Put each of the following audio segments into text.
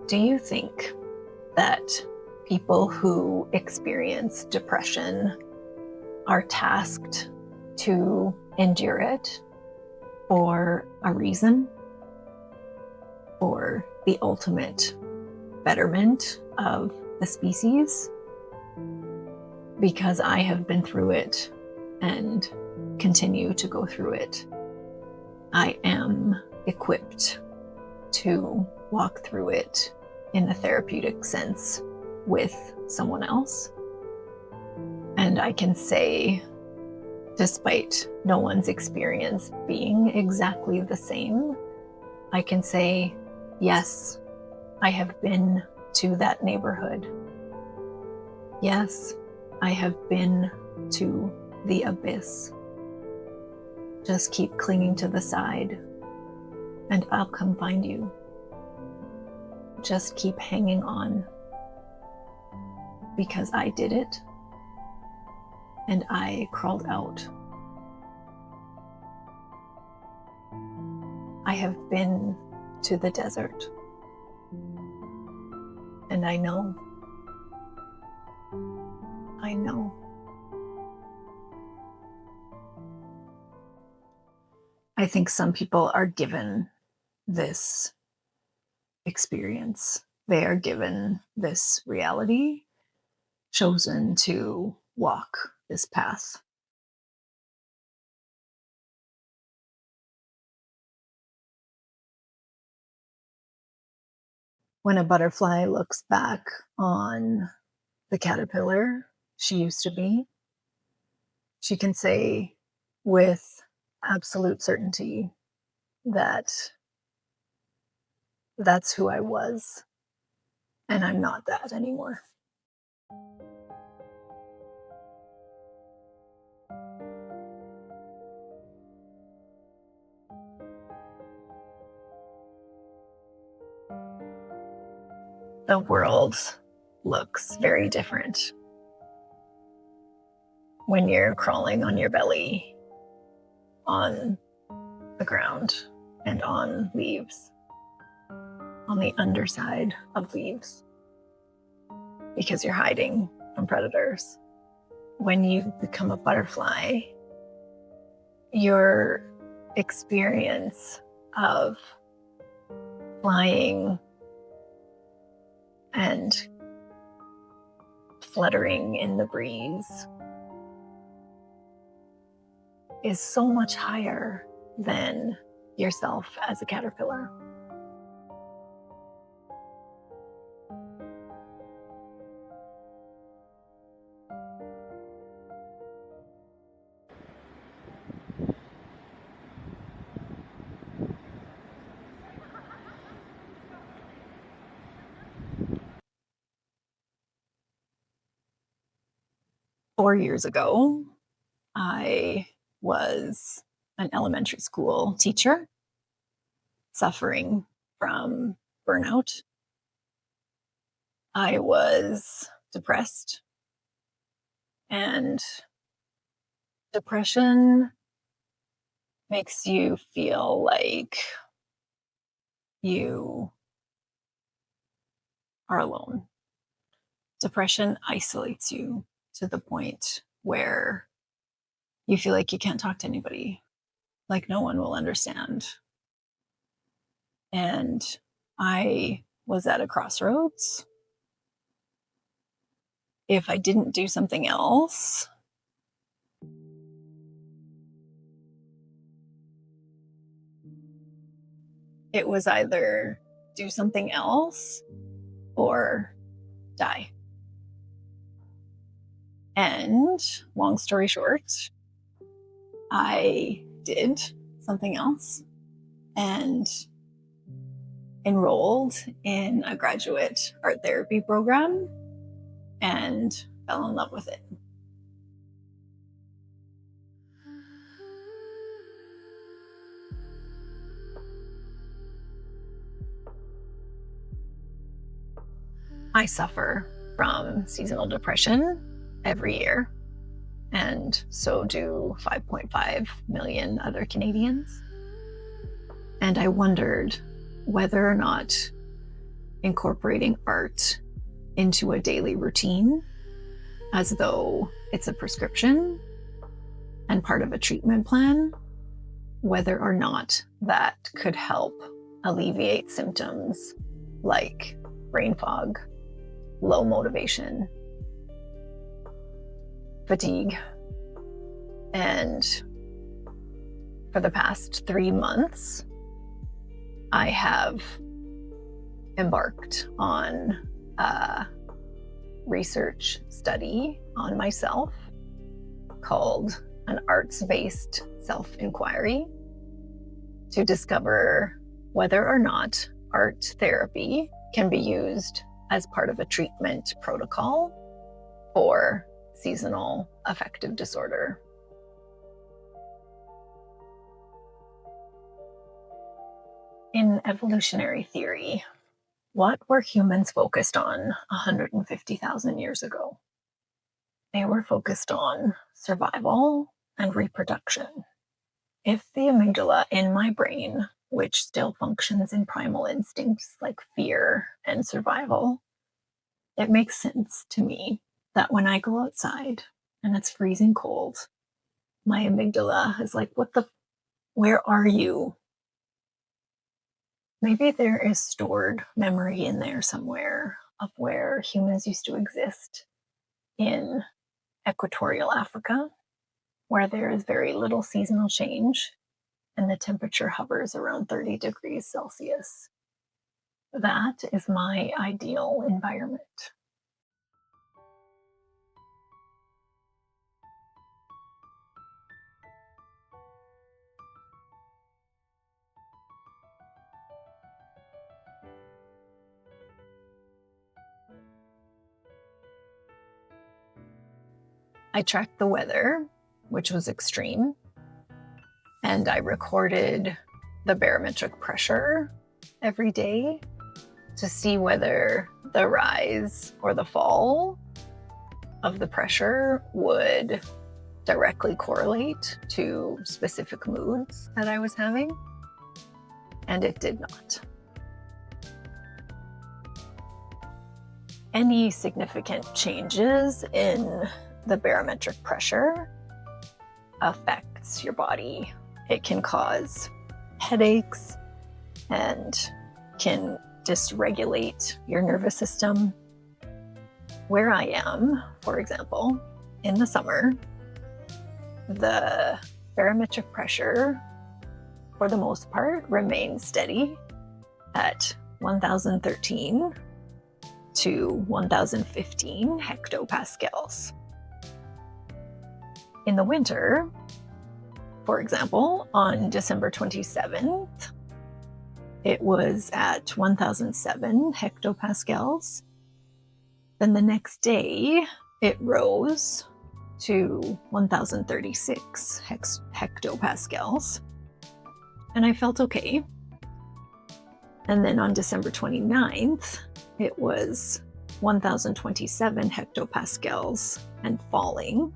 Do you think that people who experience depression are tasked to endure it for a reason? For the ultimate betterment of the species? Because I have been through it and continue to go through it. I am equipped to walk through it in a therapeutic sense with someone else. And I can say, despite no one's experience being exactly the same, I can say, yes, I have been to that neighborhood. Yes, I have been to the abyss. Just keep clinging to the side and I'll come find you. Just keep hanging on, because I did it and I crawled out. I have been to the desert and I know. I think some people are given this experience. They are given this reality, chosen to walk this path. When a butterfly looks back on the caterpillar she used to be, she can say with absolute certainty that that's who I was, and I'm not that anymore. The world looks very different when you're crawling on your belly on the ground and on leaves, on the underside of leaves, because you're hiding from predators. When you become a butterfly, your experience of flying and fluttering in the breeze is so much higher than yourself as a caterpillar. Four years ago, I was an elementary school teacher suffering from burnout. I was depressed, and depression makes you feel like you are alone. Depression isolates you to the point where you feel like you can't talk to anybody, like no one will understand. And I was at a crossroads. If I didn't do something else, it was either do something else or die. And long story short, I did something else and enrolled in a graduate art therapy program and fell in love with it. I suffer from seasonal depression every year, and so do 5.5 million other Canadians. And I wondered whether or not incorporating art into a daily routine as though it's a prescription and part of a treatment plan, whether or not that could help alleviate symptoms like brain fog, low motivation, fatigue. And for the past 3 months, I have embarked on a research study on myself called an arts-based self-inquiry to discover whether or not art therapy can be used as part of a treatment protocol for seasonal affective disorder. In evolutionary theory, what were humans focused on 150,000 years ago? They were focused on survival and reproduction. If the amygdala in my brain, which still functions in primal instincts like fear and survival, it makes sense to me that when I go outside and it's freezing cold, my amygdala is like, where are you? Maybe there is stored memory in there somewhere of where humans used to exist in equatorial Africa, where there is very little seasonal change and the temperature hovers around 30 degrees Celsius. That is my ideal environment. I tracked the weather, which was extreme, and I recorded the barometric pressure every day to see whether the rise or the fall of the pressure would directly correlate to specific moods that I was having, and it did not. Any significant changes in the barometric pressure affects your body. It can cause headaches and can dysregulate your nervous system. Where I am, for example, in the summer, the barometric pressure, for the most part, remains steady at 1013 to 1015 hectopascals. In the winter, for example, on December 27th, it was at 1007 hectopascals. Then the next day, it rose to 1036 hectopascals. And I felt okay. And then on December 29th, it was 1027 hectopascals and falling.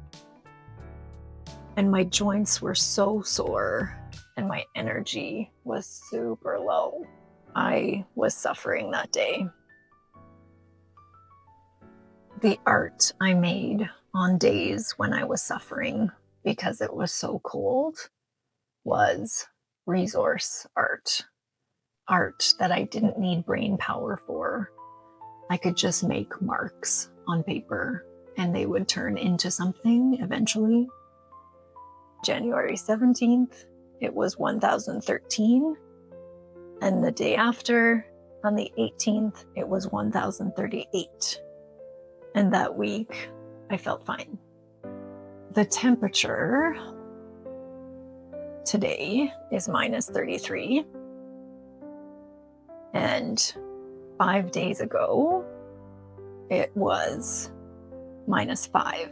And my joints were so sore and my energy was super low. I was suffering that day. The art I made on days when I was suffering because it was so cold was resource art. Art that I didn't need brain power for. I could just make marks on paper and they would turn into something eventually. January 17th, it was 1013. And the day after, on the 18th, it was 1038. And that week, I felt fine. The temperature today is minus 33. And 5 days ago, it was minus 5.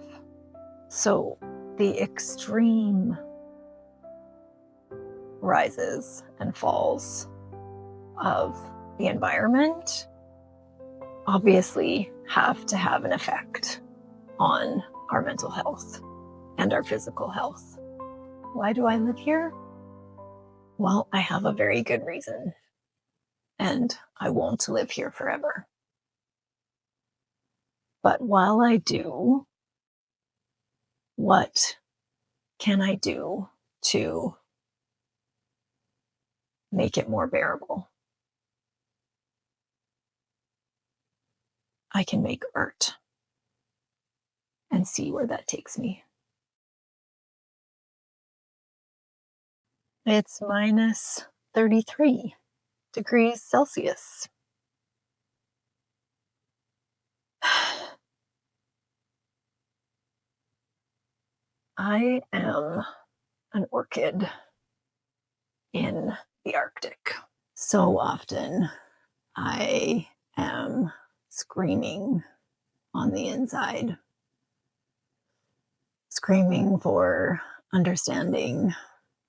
So the extreme rises and falls of the environment obviously have to have an effect on our mental health and our physical health. Why do I live here? Well, I have a very good reason. and I won't live here forever. But while I do, what can I do to make it more bearable? I can make art and see where that takes me. It's minus 33 degrees Celsius. I am an orchid in the Arctic. So often I am screaming on the inside, screaming for understanding,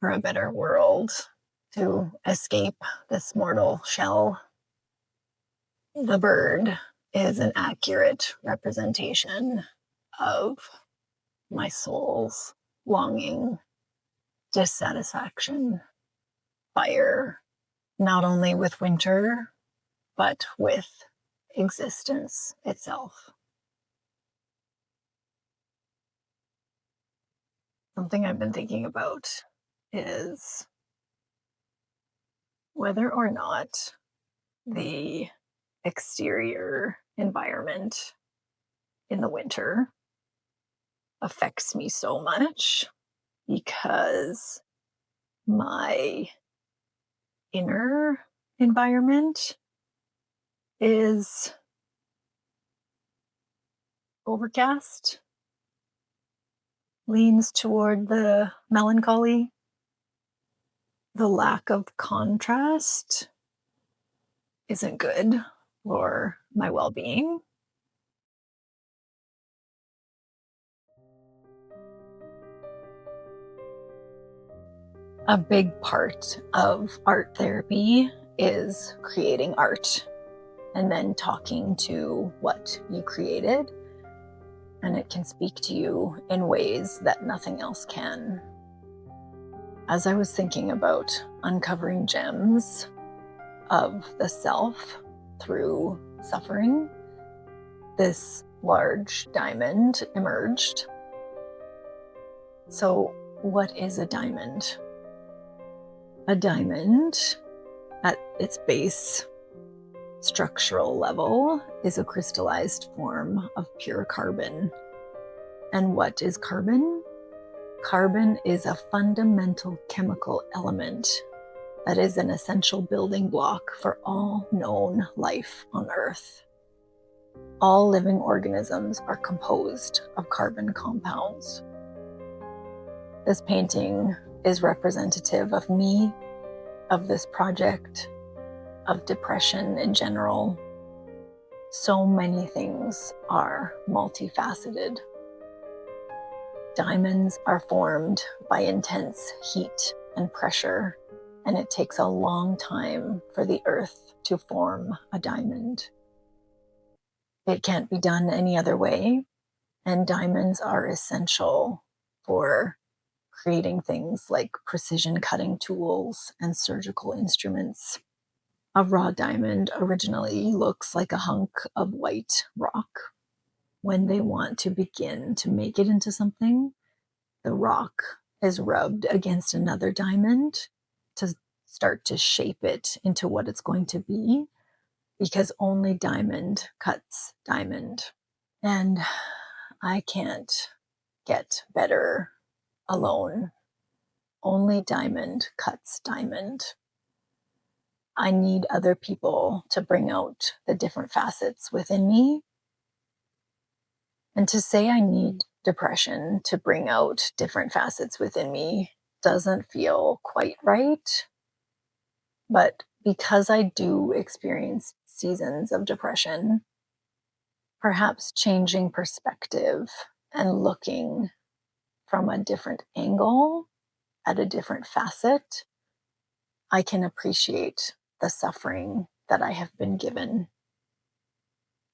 for a better world, to escape this mortal shell. The bird is an accurate representation of my soul's longing, dissatisfaction, fire, not only with winter, but with existence itself. Something I've been thinking about is whether or not the exterior environment in the winter affects me so much because my inner environment is overcast, leans toward the melancholy, the lack of contrast isn't good for my well-being. A big part of art therapy is creating art and then talking to what you created. And it can speak to you in ways that nothing else can. As I was thinking about uncovering gems of the self through suffering, this large diamond emerged. So, what is a diamond? A diamond, at its base structural level, is a crystallized form of pure carbon. And what is carbon? Carbon is a fundamental chemical element that is an essential building block for all known life on Earth. All living organisms are composed of carbon compounds. This painting is representative of me, of this project, of depression in general. So many things are multifaceted. Diamonds are formed by intense heat and pressure, and it takes a long time for the earth to form a diamond. It can't be done any other way, and diamonds are essential for creating things like precision cutting tools and surgical instruments. A raw diamond originally looks like a hunk of white rock. When they want to begin to make it into something, the rock is rubbed against another diamond to start to shape it into what it's going to be, because only diamond cuts diamond. And I can't get better alone. Only diamond cuts diamond. I need other people to bring out the different facets within me. And to say I need depression to bring out different facets within me doesn't feel quite right. But because I do experience seasons of depression, perhaps changing perspective and looking from a different angle at a different facet, I can appreciate the suffering that I have been given.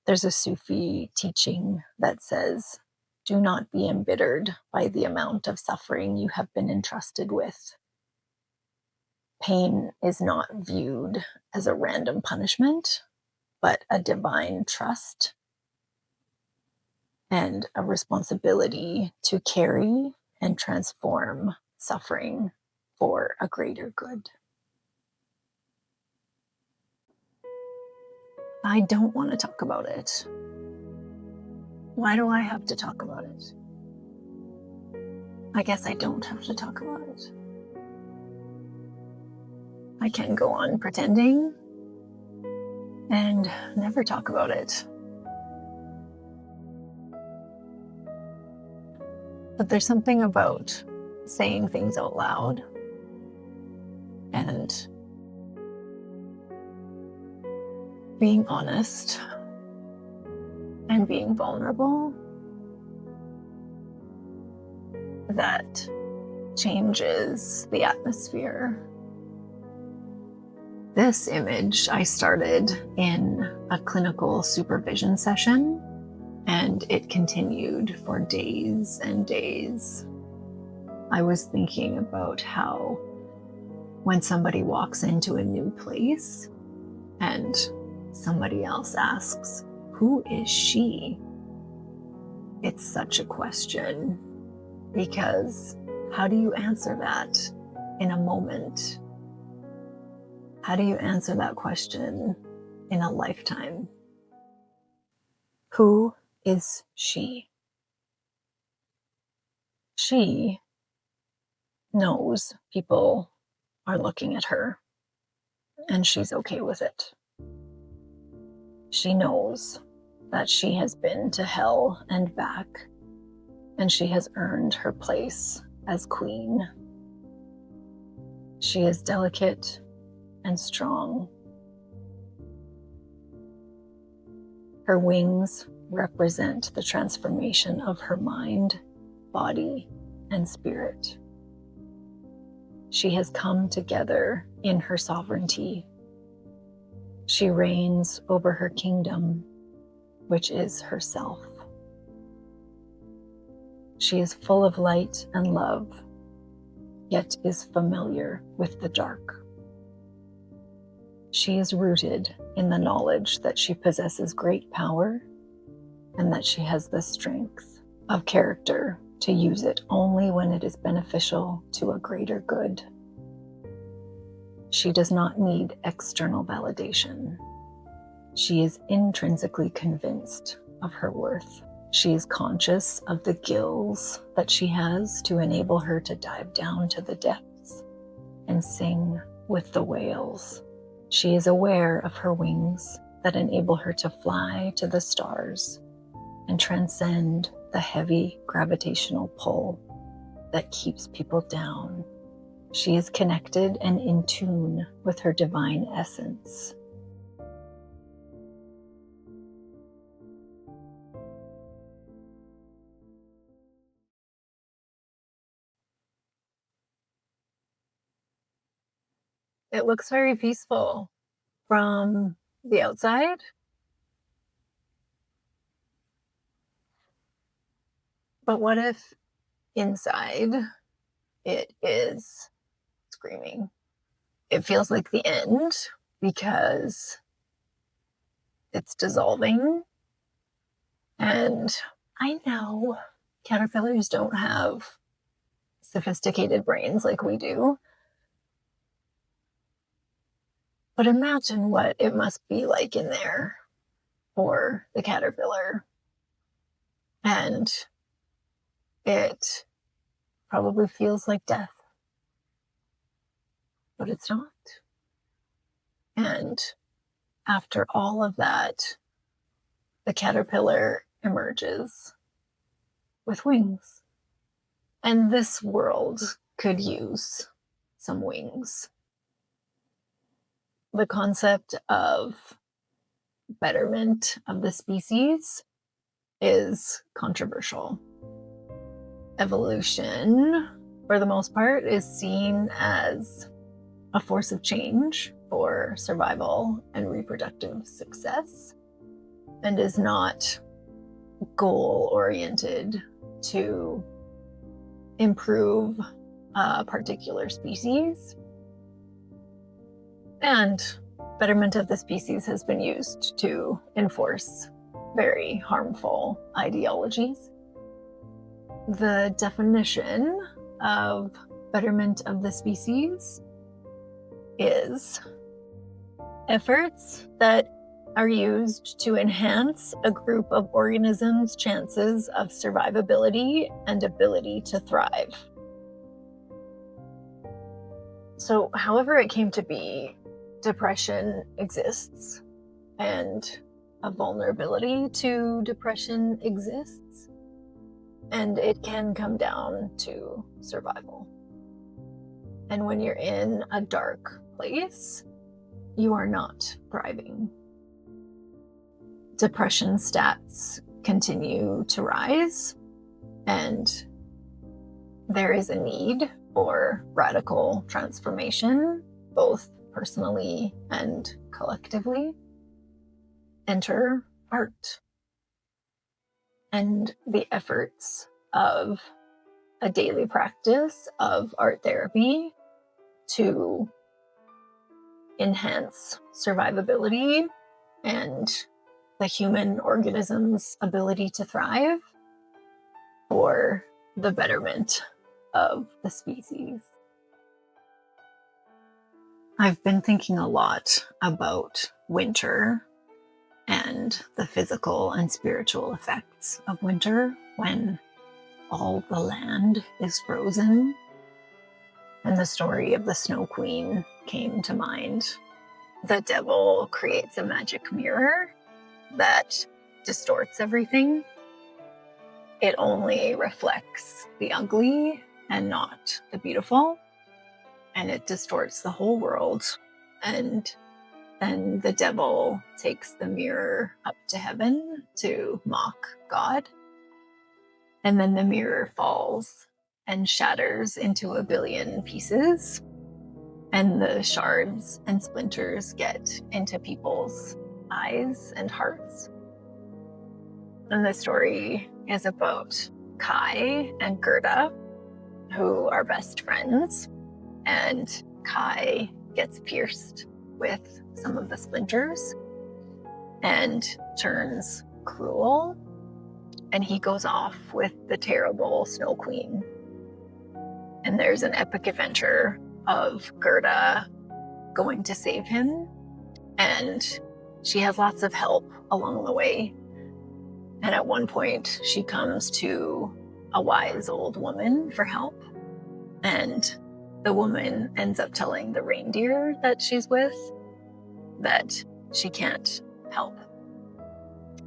There's a Sufi teaching that says, do not be embittered by the amount of suffering you have been entrusted with. Pain is not viewed as a random punishment, but a divine trust and a responsibility to carry and transform suffering for a greater good. I don't want to talk about it. Why do I have to talk about it? I guess I don't have to talk about it. I can go on pretending and never talk about it. But there's something about saying things out loud and being honest and being vulnerable that changes the atmosphere. This image I started in a clinical supervision session, and it continued for days and days. I was thinking about how when somebody walks into a new place and somebody else asks, "Who is she?" It's such a question, because how do you answer that in a moment? How do you answer that question in a lifetime? Who is she? She knows people are looking at her, and she's okay with it. She knows that she has been to hell and back, and she has earned her place as queen. She is delicate and strong. Her wings represent the transformation of her mind, body, and spirit. She has come together in her sovereignty. She reigns over her kingdom, which is herself. She is full of light and love, yet is familiar with the dark. She is rooted in the knowledge that she possesses great power and that she has the strength of character to use it only when it is beneficial to a greater good. She does not need external validation. She is intrinsically convinced of her worth. She is conscious of the gills that she has to enable her to dive down to the depths and sing with the whales. She is aware of her wings that enable her to fly to the stars and transcend the heavy gravitational pull that keeps people down. She is connected and in tune with her divine essence. It looks very peaceful from the outside, but what if inside it is screaming? It feels like the end because it's dissolving. And I know caterpillars don't have sophisticated brains like we do, but imagine what it must be like in there for the caterpillar. And it probably feels like death, but it's not. And after all of that, the caterpillar emerges with wings. And this world could use some wings. The concept of betterment of the species is controversial. Evolution, for the most part, is seen as a force of change for survival and reproductive success, and is not goal-oriented to improve a particular species. And betterment of the species has been used to enforce very harmful ideologies. The definition of betterment of the species is efforts that are used to enhance a group of organisms' chances of survivability and ability to thrive. So, however it came to be, depression exists, and a vulnerability to depression exists, and it can come down to survival. And when you're in a dark place, you are not thriving. Depression stats continue to rise, and there is a need for radical transformation, both personally and collectively. Enter art and the efforts of a daily practice of art therapy to enhance survivability and the human organism's ability to thrive for the betterment of the species. I've been thinking a lot about winter and the physical and spiritual effects of winter when all the land is frozen. And the story of the Snow Queen came to mind. The devil creates a magic mirror that distorts everything. It only reflects the ugly and not the beautiful. And it distorts the whole world. And then the devil takes the mirror up to heaven to mock God. And then the mirror falls and shatters into a billion pieces. And the shards and splinters get into people's eyes and hearts. And the story is about Kai and Gerda, who are best friends. And Kai gets pierced with some of the splinters and turns cruel. And he goes off with the terrible Snow Queen. And there's an epic adventure of Gerda going to save him. And she has lots of help along the way. And at one point, she comes to a wise old woman for help. And the woman ends up telling the reindeer that she's with that she can't help.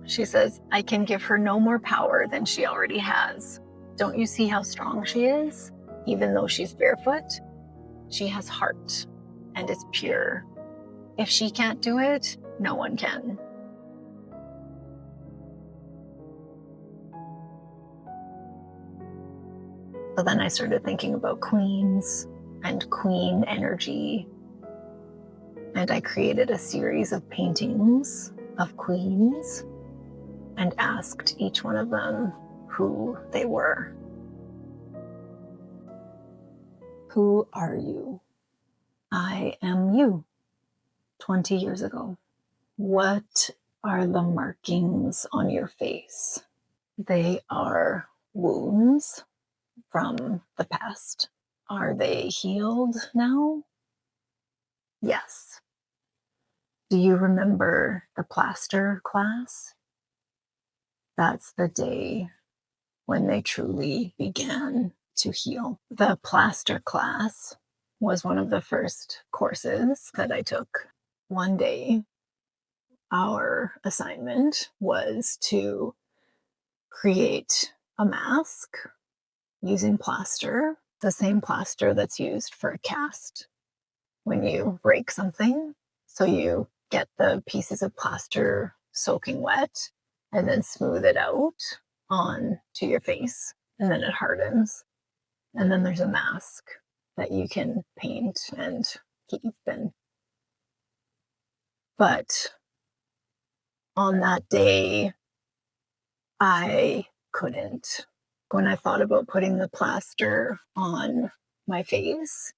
She says, I can give her no more power than she already has. Don't you see how strong she is? Even though she's barefoot, she has heart and is pure. If she can't do it, no one can. So then I started thinking about queens and queen energy. And I created a series of paintings of queens and asked each one of them who they were. Who are you? I am you. 20 years ago. What are the markings on your face? They are wounds from the past. Are they healed now? Yes. Do you remember the plaster class? That's the day when they truly began to heal. The plaster class was one of the first courses that I took. One day, our assignment was to create a mask using plaster, the same plaster that's used for a cast when you break something. So you get the pieces of plaster soaking wet and then smooth it out on to your face, and then it hardens. And then there's a mask that you can paint and keep in. But on that day, I couldn't. When I thought about putting the plaster on my face,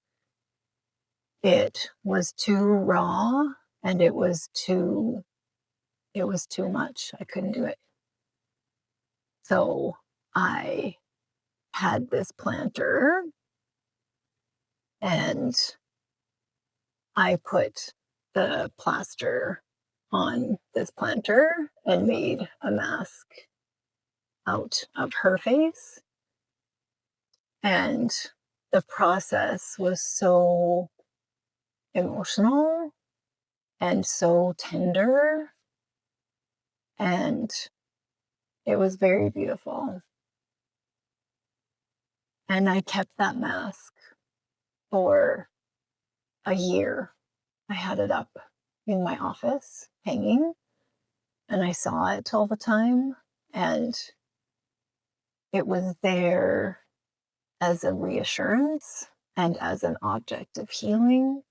It was too raw and it was too much. I couldn't do it. So I had this planter and I put the plaster on this planter and made a mask out of her face. And the process was so emotional and so tender, and it was very beautiful. And I kept that mask for a year. I had it up in my office hanging, and I saw it all the time. And it was there as a reassurance and as an object of healing.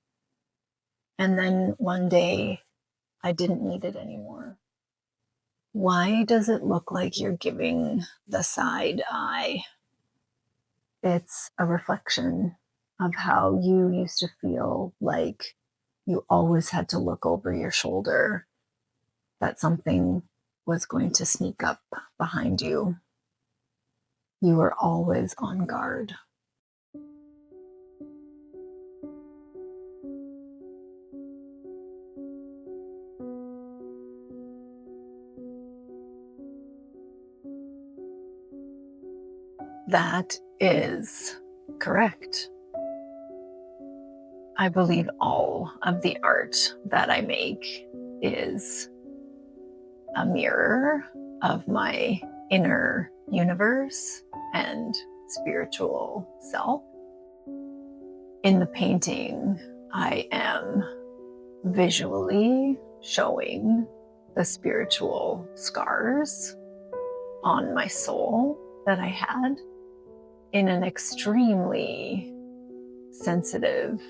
And then one day, I didn't need it anymore. Why does it look like you're giving the side eye? It's a reflection of how you used to feel like you always had to look over your shoulder, that something was going to sneak up behind you. You were always on guard. That is correct. I believe all of the art that I make is a mirror of my inner universe and spiritual self. In the painting, I am visually showing the spiritual scars on my soul that I had in an extremely sensitive,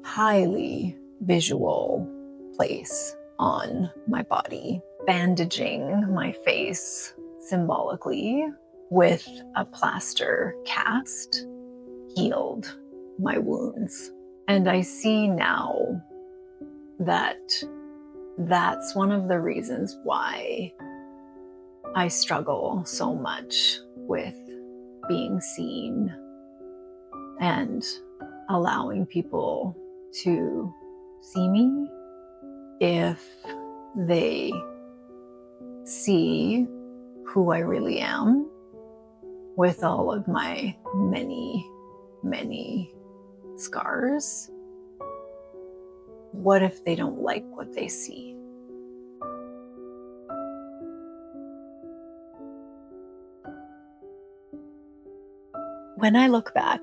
highly visual place on my body, bandaging my face symbolically with a plaster cast healed my wounds. And I see now that that's one of the reasons why I struggle so much with being seen and allowing people to see me. If they see who I really am with all of my many, many scars, what if they don't like what they see? When I look back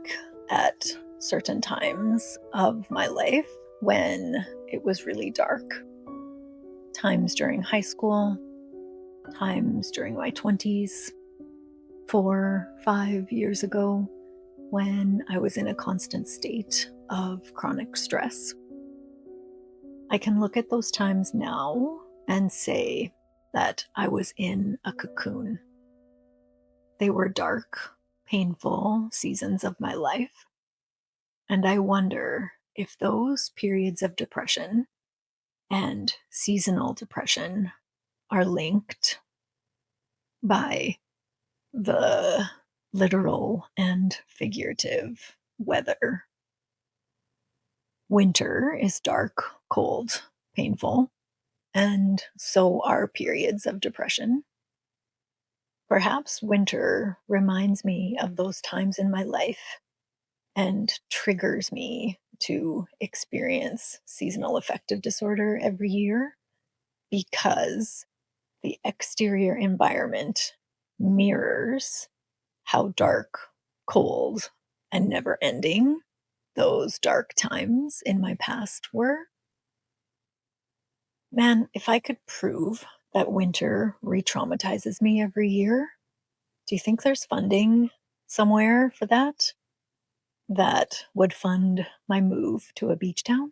at certain times of my life when it was really dark, times during high school, times during my 20s, 4, 5 years ago, when I was in a constant state of chronic stress, I can look at those times now and say that I was in a cocoon. They were dark, painful seasons of my life. And I wonder if those periods of depression and seasonal depression are linked by the literal and figurative weather. Winter is dark, cold, painful, and so are periods of depression. Perhaps winter reminds me of those times in my life and triggers me to experience seasonal affective disorder every year because the exterior environment mirrors how dark, cold, and never ending those dark times in my past were. Man, if I could prove that winter re traumatizes me every year, do you think there's funding somewhere for that that would fund my move to a beach town?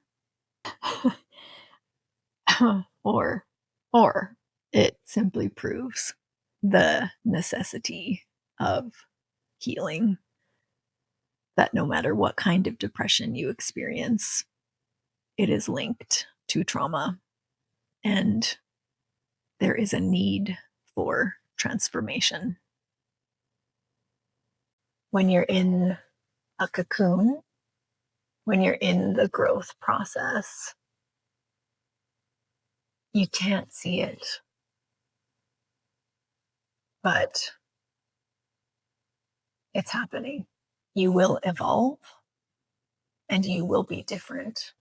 or or it simply proves the necessity of healing, that no matter what kind of depression you experience, it is linked to trauma, and there is a need for transformation. When you're in a cocoon, when you're in the growth process, you can't see it, but it's happening. You will evolve and you will be different.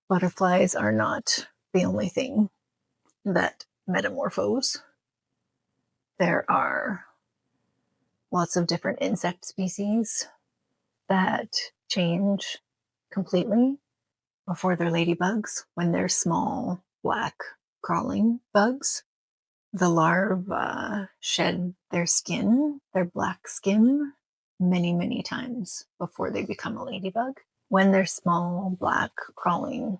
Butterflies are not the only thing that metamorphose. There are lots of different insect species that change completely before they're ladybugs. When they're small, black, crawling bugs, the larvae shed their skin, their black skin, many, many times before they become a ladybug. When they're small, black, crawling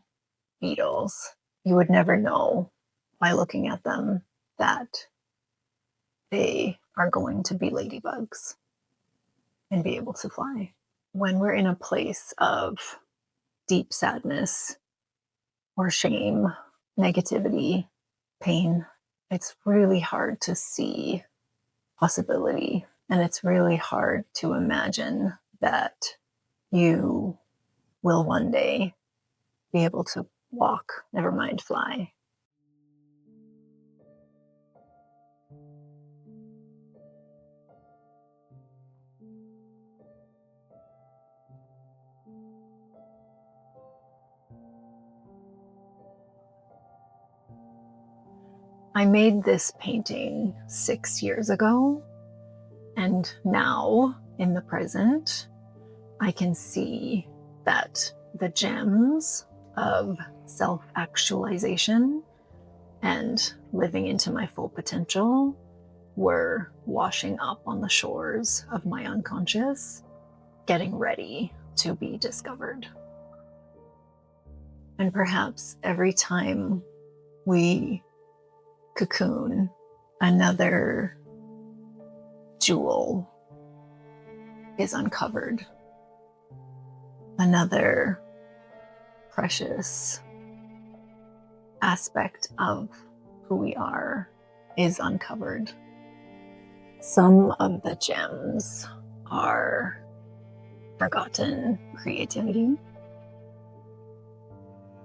beetles, you would never know by looking at them that they are going to be ladybugs and be able to fly. When we're in a place of deep sadness or shame, negativity, pain, it's really hard to see possibility. And it's really hard to imagine that you will one day be able to walk, never mind fly. I made this painting 6 years ago, and now in the present, I can see that the gems of self-actualization and living into my full potential were washing up on the shores of my unconscious, getting ready to be discovered. And perhaps every time we cocoon, another jewel is uncovered. Another precious aspect of who we are is uncovered. Some of the gems are forgotten creativity.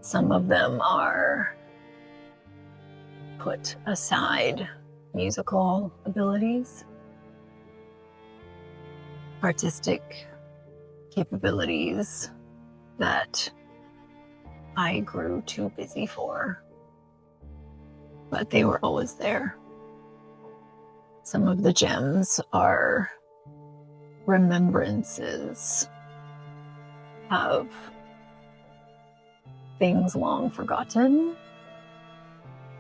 Some of them are put aside musical abilities, artistic capabilities that I grew too busy for, but they were always there. Some of the gems are remembrances of things long forgotten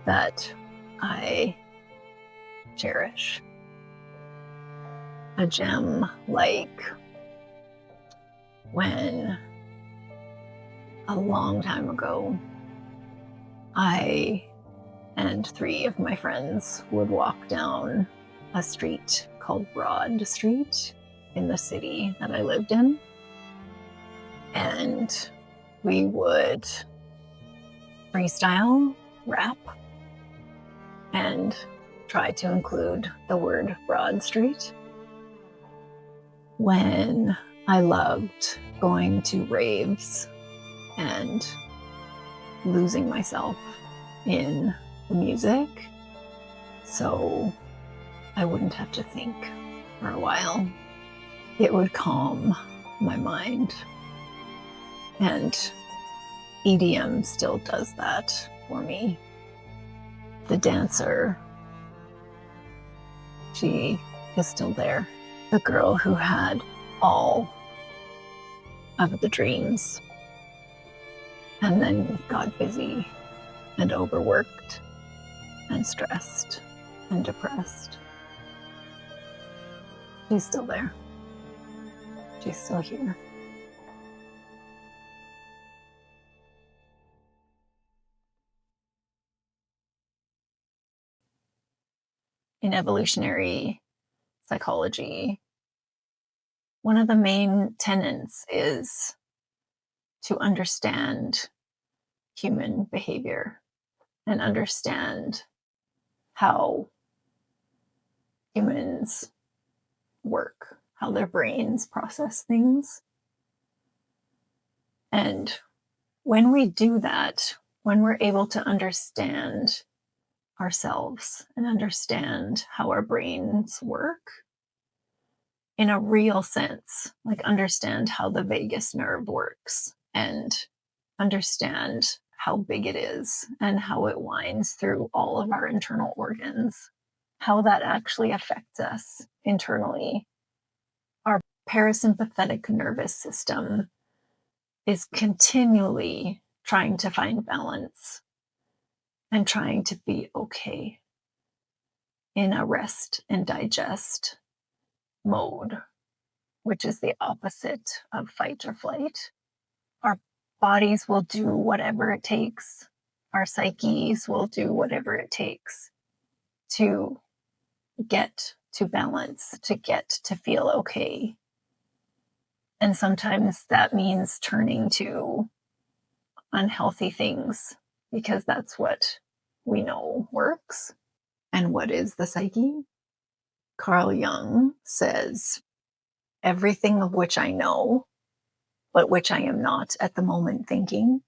that I cherish. A gem like when a long time ago, I and 3 of my friends would walk down a street called Broad Street in the city that I lived in. And we would freestyle, rap, and try to include the word Broad Street. When I loved going to raves and losing myself in the music, so I wouldn't have to think for a while. It would calm my mind. And EDM still does that for me. The dancer, she is still there. The girl who had all of the dreams and then got busy and overworked and stressed and depressed. She's still there. She's still here. In evolutionary psychology, one of the main tenets is to understand human behavior and understand how humans work, how their brains process things. And when we do that, when we're able to understand ourselves and understand how our brains work in a real sense, like understand how the vagus nerve works and understand how big it is and how it winds through all of our internal organs, how that actually affects us internally. Our parasympathetic nervous system is continually trying to find balance and trying to be okay in a rest and digest mode, which is the opposite of fight or flight. Our bodies will do whatever it takes. Our psyches will do whatever it takes to get to balance, to get to feel okay. And sometimes that means turning to unhealthy things because that's what we know works. And what is the psyche? Carl Jung says, everything of which I know, but which I am not at the moment thinking,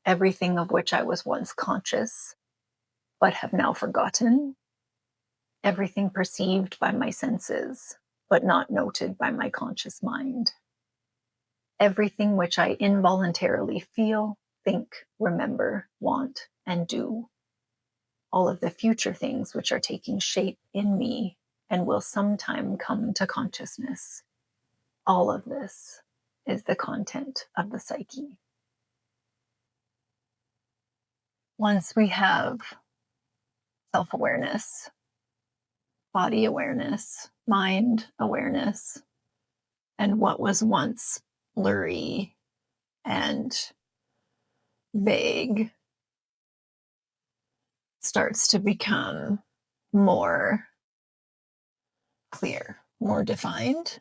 everything of which I was once conscious, but have now forgotten, everything perceived by my senses, but not noted by my conscious mind, everything which I involuntarily feel, think, remember, want, and do, all of the future things which are taking shape in me and will sometime come to consciousness. All of this is the content of the psyche. Once we have self-awareness, body awareness, mind awareness, and what was once blurry and vague starts to become more clear, more defined.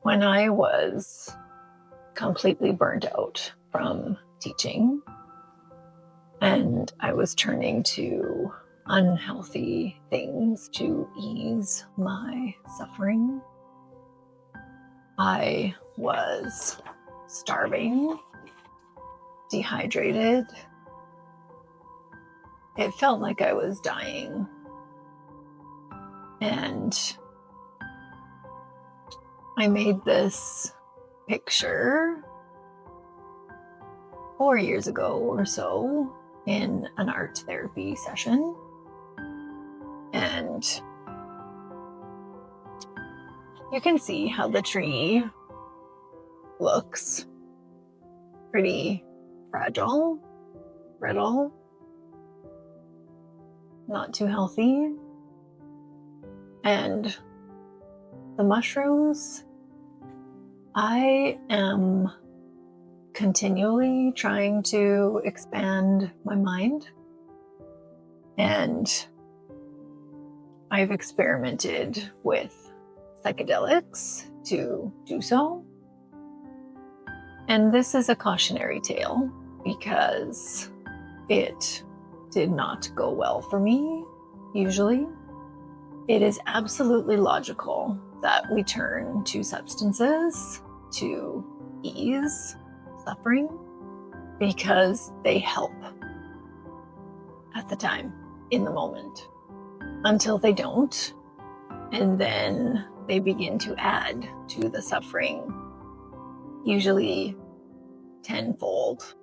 When I was completely burnt out from teaching and I was turning to unhealthy things to ease my suffering, I was starving, dehydrated. It felt like I was dying. And I made this picture 4 years ago or so in an art therapy session. And you can see how the tree looks pretty fragile, brittle, not too healthy. And the mushrooms, I am continually trying to expand my mind. And I've experimented with psychedelics to do so. And this is a cautionary tale because it did not go well for me, usually. It is absolutely logical that we turn to substances to ease suffering because they help at the time, in the moment, until they don't. And then they begin to add to the suffering, usually tenfold.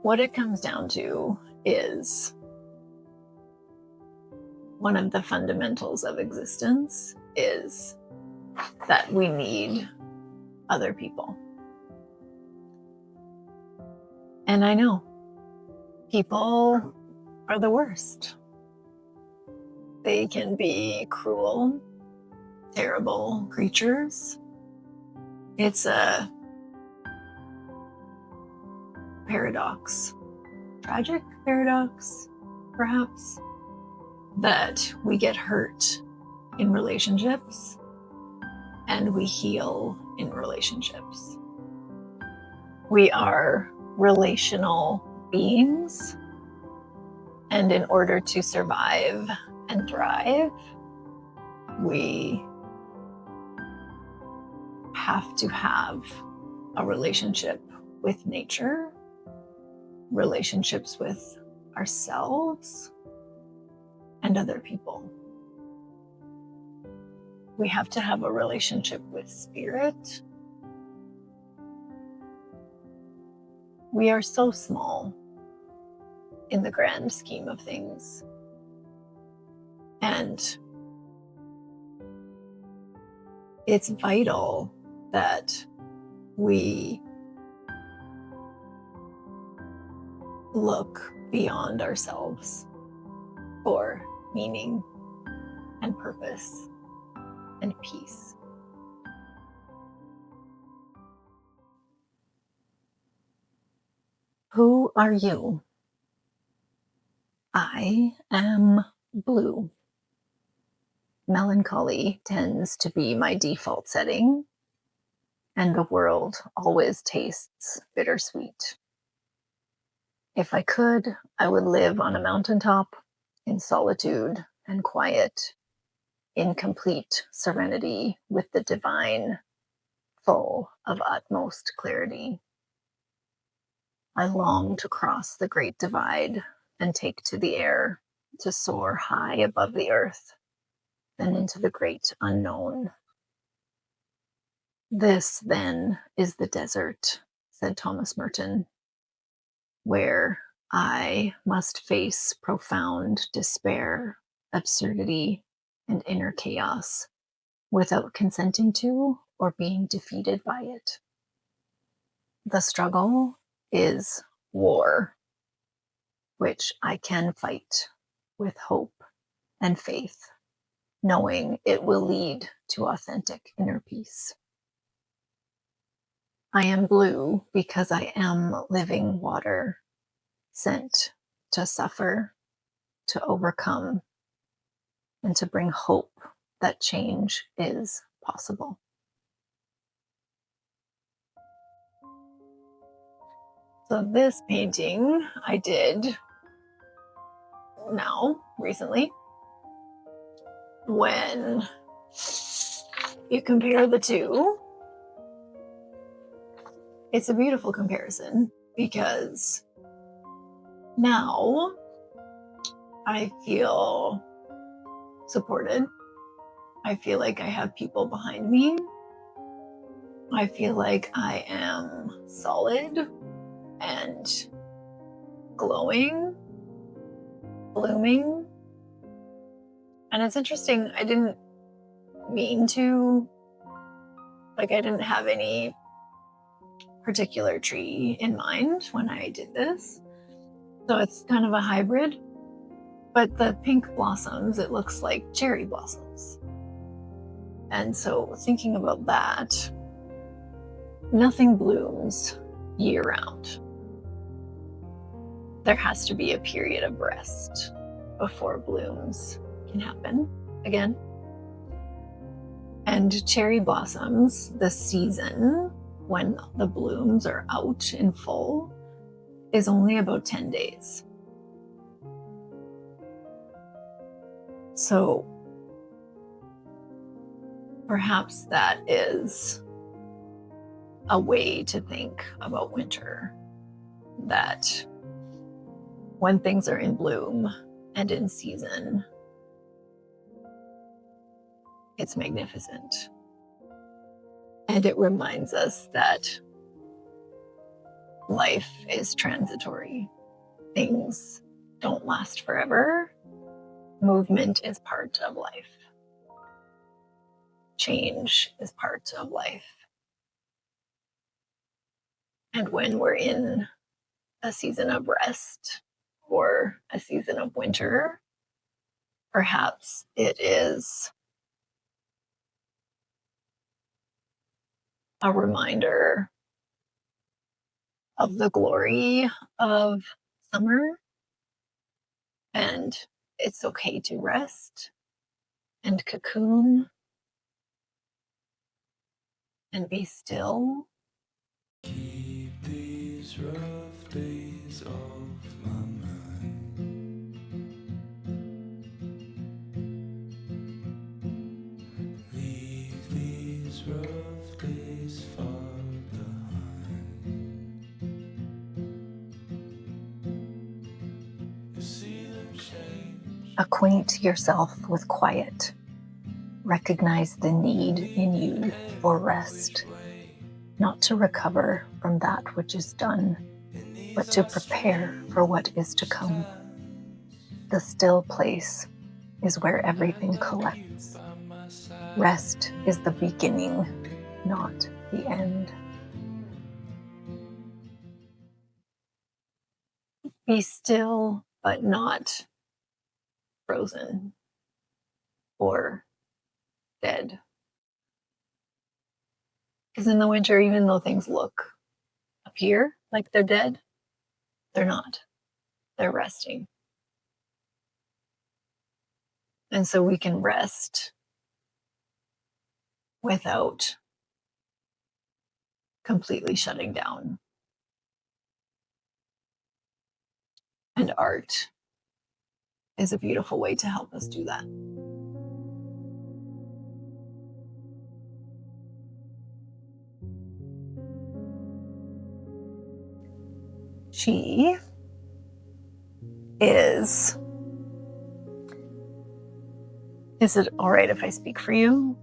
What it comes down to is one of the fundamentals of existence is that we need other people. And I know people are the worst. They can be cruel, terrible creatures. It's a paradox, tragic paradox, perhaps, that we get hurt in relationships and we heal in relationships. We are relational beings, and in order to survive and thrive, we have to have a relationship with nature, relationships with ourselves and other people. We have to have a relationship with spirit. We are so small in the grand scheme of things. And it's vital that we look beyond ourselves for meaning and purpose and peace. Who are you? I am blue. Melancholy tends to be my default setting, and the world always tastes bittersweet. If I could, I would live on a mountaintop in solitude and quiet, in complete serenity with the divine, full of utmost clarity. I long to cross the great divide and take to the air, to soar high above the earth, then into the great unknown. This, then, is the desert, said Thomas Merton, where I must face profound despair, absurdity, and inner chaos without consenting to or being defeated by it. The struggle is war, which I can fight with hope and faith, knowing it will lead to authentic inner peace. I am blue because I am living water, sent to suffer, to overcome, and to bring hope that change is possible. So this painting I did recently. When you compare the two, it's a beautiful comparison because now I feel supported. I feel like I have people behind me. I feel like I am solid and glowing, blooming. And it's interesting, I didn't mean to, I didn't have any particular tree in mind when I did this. So it's kind of a hybrid, but the pink blossoms, it looks like cherry blossoms. And so thinking about that, nothing blooms year round. There has to be a period of rest before blooms can happen again. And cherry blossoms, the season when the blooms are out in full, is only about 10 days. So perhaps that is a way to think about winter, that when things are in bloom and in season, it's magnificent. And it reminds us that life is transitory. Things don't last forever. Movement is part of life. Change is part of life. And when we're in a season of rest or a season of winter, perhaps it is a reminder of the glory of summer, and it's okay to rest and cocoon and be still. Keep these rough days off my mind. Leave these rough days far behind. You see them change. Acquaint yourself with quiet. Recognize the need in you for rest, not to recover from that which is done, but to prepare for what is to come. The still place is where everything collects. Rest is the beginning, not the end. Be still, but not frozen or dead. Because in the winter, even though things look up here like they're dead, they're not. They're resting. And so we can rest without completely shutting down. And art is a beautiful way to help us do that. She is it all right if I speak for you?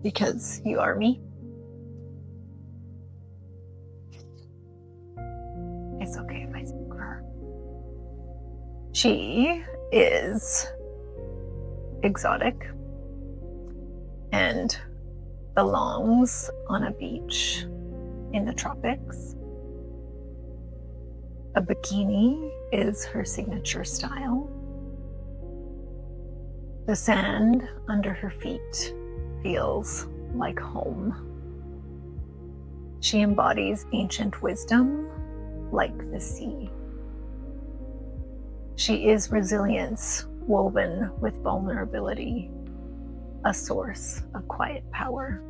Because you are me. It's okay if I speak for her. She is exotic and belongs on a beach in the tropics. A bikini is her signature style. The sand under her feet feels like home. She embodies ancient wisdom like the sea. She is resilience woven with vulnerability, a source of quiet power.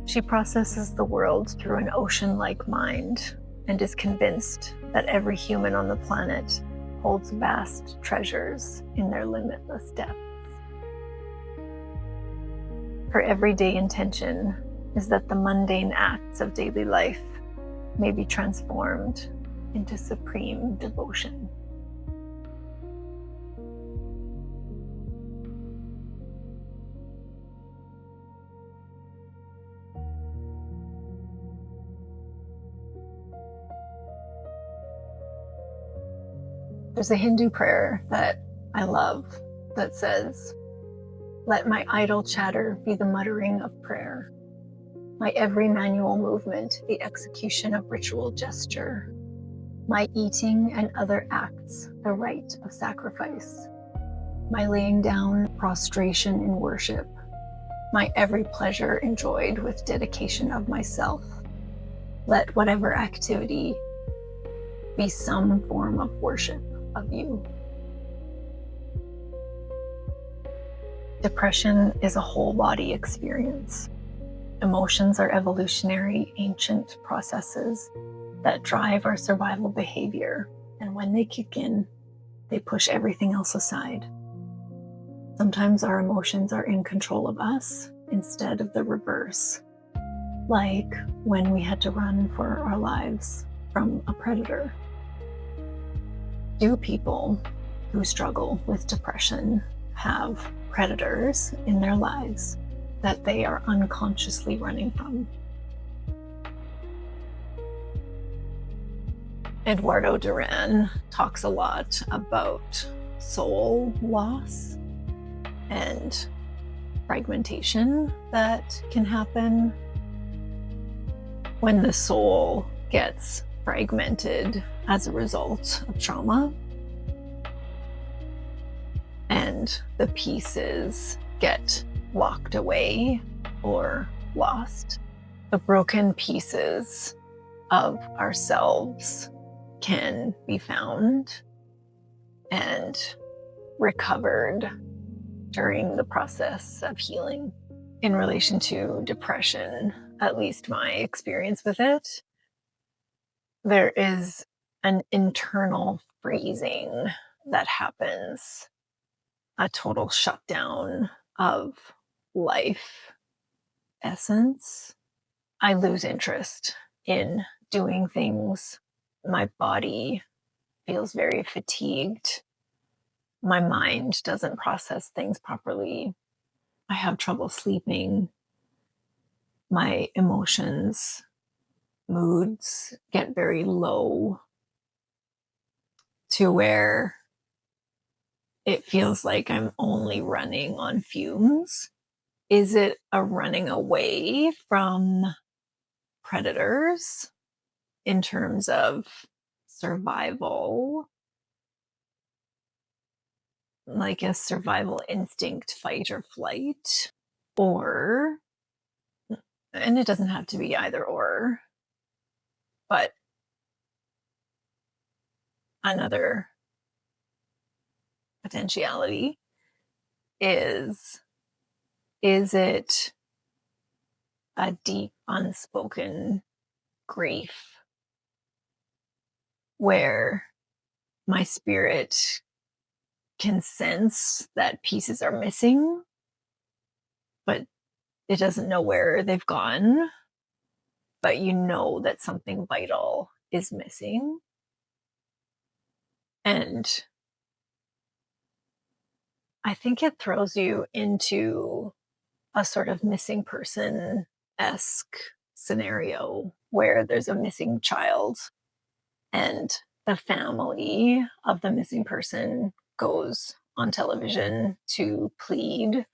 She processes the world through an ocean-like mind and is convinced that every human on the planet holds vast treasures in their limitless depths. Her everyday intention is that the mundane acts of daily life may be transformed into supreme devotion. There's a Hindu prayer that I love that says, "Let my idle chatter be the muttering of prayer, my every manual movement the execution of ritual gesture, my eating and other acts the rite of sacrifice, my laying down prostration in worship, my every pleasure enjoyed with dedication of myself. Let whatever activity be some form of worship of you." Depression is a whole body experience. Emotions are evolutionary, ancient processes that drive our survival behavior, and when they kick in, they push everything else aside. Sometimes our emotions are in control of us instead of the reverse, like when we had to run for our lives from a predator. Do people who struggle with depression have predators in their lives that they are unconsciously running from? Eduardo Duran talks a lot about soul loss and fragmentation that can happen when the soul gets fragmented as a result of trauma, and the pieces get locked away or lost. The broken pieces of ourselves can be found and recovered during the process of healing. In relation to depression, at least my experience with it, there is an internal freezing that happens, a total shutdown of life essence. I lose interest in doing things. My body feels very fatigued. My mind doesn't process things properly. I have trouble sleeping. My emotions, moods get very low to where it feels like I'm only running on fumes. Is it a running away from predators in terms of survival, like a survival instinct, fight or flight? Or, and it doesn't have to be either or, but another potentiality is it a deep unspoken grief where my spirit can sense that pieces are missing, but it doesn't know where they've gone, but you know that something vital is missing. And I think it throws you into a sort of missing person-esque scenario where there's a missing child and the family of the missing person goes on television to plead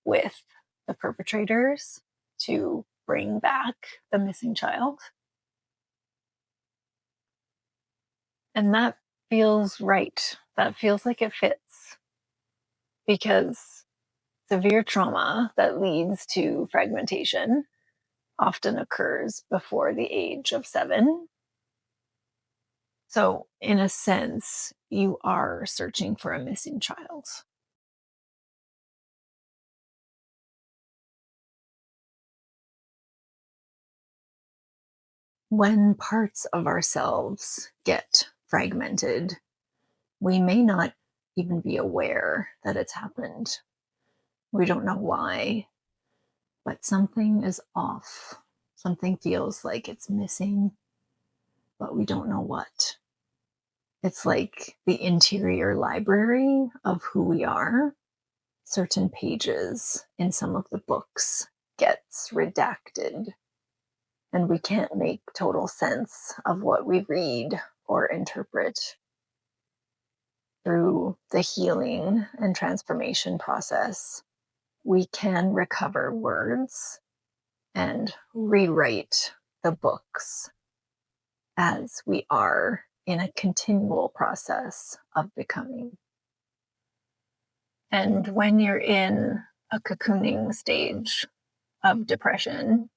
with the perpetrators to bring back the missing child. And that feels right. That feels like it fits because severe trauma that leads to fragmentation often occurs before the age of 7. So, in a sense, you are searching for a missing child. When parts of ourselves get fragmented, we may not even be aware that it's happened. We don't know why, but something is off. Something feels like it's missing, but we don't know what. It's like the interior library of who we are. Certain pages in some of the books gets redacted, and we can't make total sense of what we read or interpret. Through the healing and transformation process, we can recover words and rewrite the books as we are in a continual process of becoming. And when you're in a cocooning stage of depression,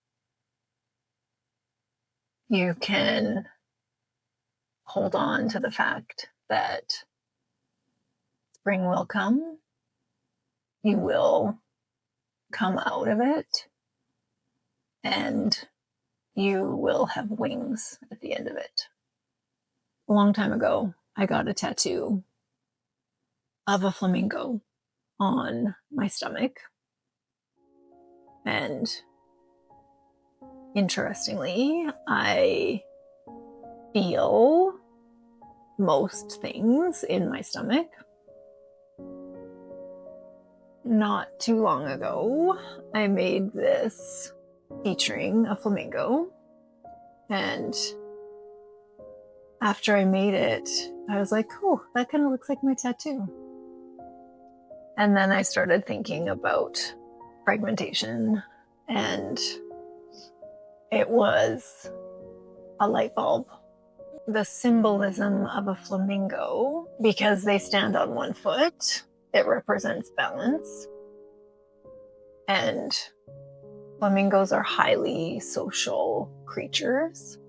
you can hold on to the fact that spring will come. You will come out of it, and you will have wings at the end of it. A long time ago, I got a tattoo of a flamingo on my stomach. And interestingly, I feel most things in my stomach. Not too long ago, I made this featuring a flamingo. And after I made it, I was like, oh, that kind of looks like my tattoo. And then I started thinking about fragmentation, and it was a light bulb. The symbolism of a flamingo, because they stand on one foot, it represents balance. And flamingos are highly social creatures.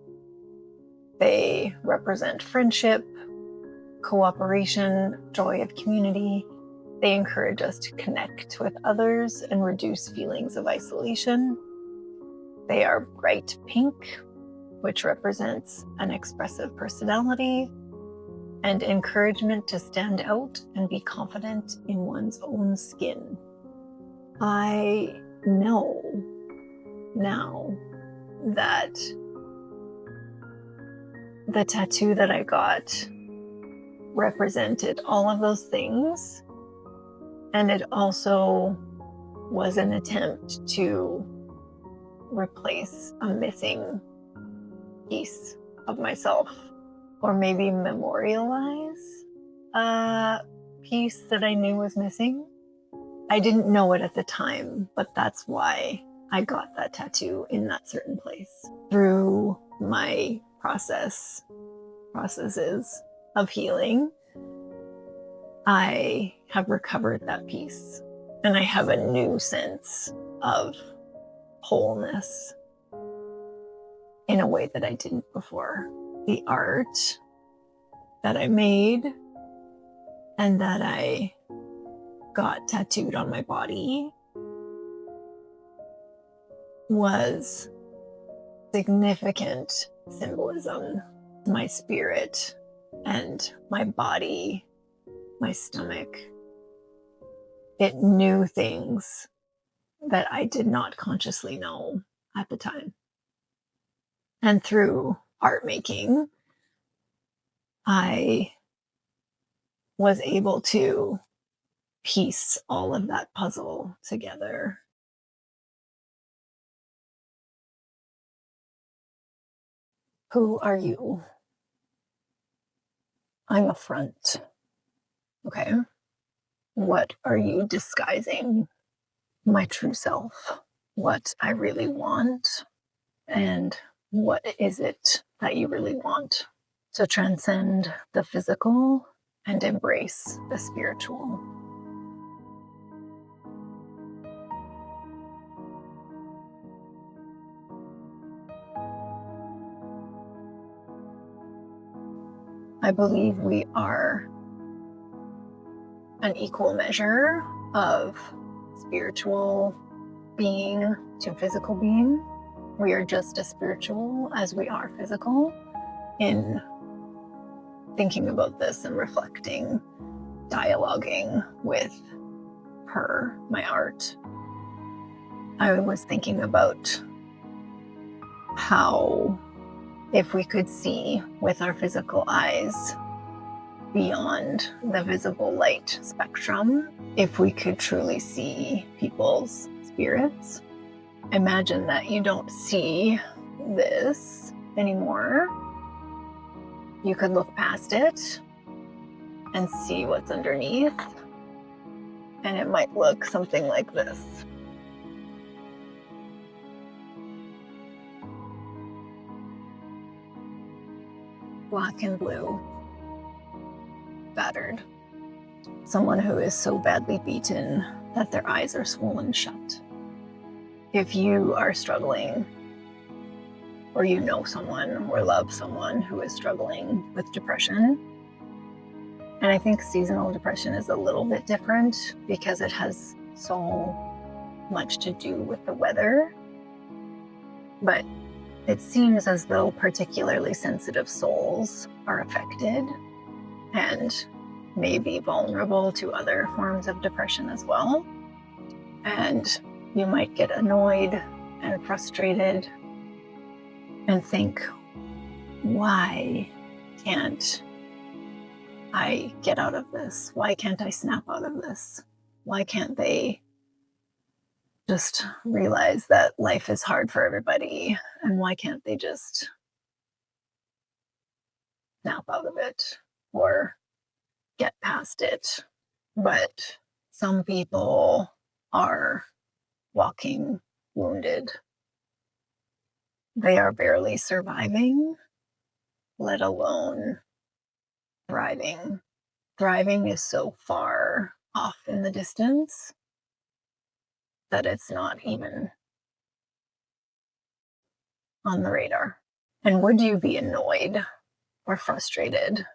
They represent friendship, cooperation, joy of community. They encourage us to connect with others and reduce feelings of isolation. They are bright pink, which represents an expressive personality and encouragement to stand out and be confident in one's own skin. I know now that the tattoo that I got represented all of those things, and it also was an attempt to replace a missing piece of myself, or maybe memorialize a piece that I knew was missing. I didn't know it at the time, but that's why I got that tattoo in that certain place. Through my processes of healing, I have recovered that piece, and I have a new sense of wholeness in a way that I didn't before. The art that I made and that I got tattooed on my body was significant symbolism. My spirit and my body, my stomach, it knew things that I did not consciously know at the time. And through art making, I was able to piece all of that puzzle together. Who are you? I'm a front. Okay. What are you disguising? My true self. What I really want. And what is it that you really want? To transcend the physical and embrace the spiritual. I believe we are an equal measure of spiritual being to physical being. We are just as spiritual as we are physical. In thinking about this and reflecting, dialoguing with her, my art, I was thinking about how if we could see with our physical eyes beyond the visible light spectrum, if we could truly see people's spirits, imagine that you don't see this anymore. You could look past it and see what's underneath, and it might look something like this. Black and blue, battered. Someone who is so badly beaten that their eyes are swollen shut. If you are struggling, or you know someone or love someone who is struggling with depression, and I think seasonal depression is a little bit different because it has so much to do with the weather, but it seems as though particularly sensitive souls are affected and may be vulnerable to other forms of depression as well. And you might get annoyed and frustrated and think, why can't I get out of this? Why can't I snap out of this? Why can't they just realize that life is hard for everybody? And why can't they just snap out of it or get past it? But some people are walking wounded. They are barely surviving, let alone thriving. Thriving is so far off in the distance that it's not even on the radar. And would you be annoyed or frustrated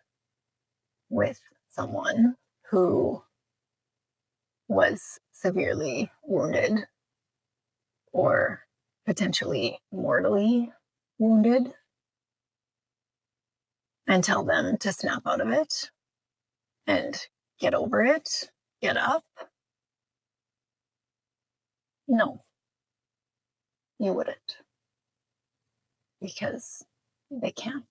with someone who was severely wounded or potentially mortally wounded and tell them to snap out of it and get over it, get up? No, you wouldn't, because they can't.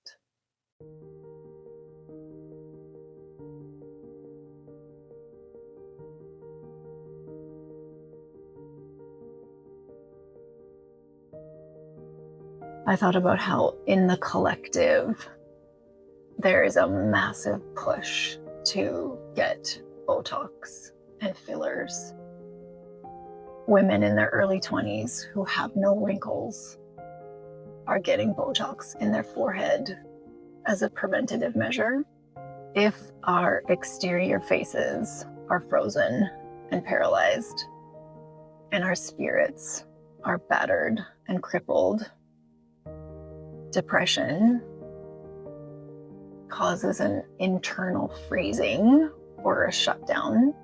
I thought about how in the collective, there is a massive push to get Botox and fillers. Women in their early 20s who have no wrinkles are getting Botox in their forehead as a preventative measure. If our exterior faces are frozen and paralyzed, and our spirits are battered and crippled, depression causes an internal freezing or a shutdown,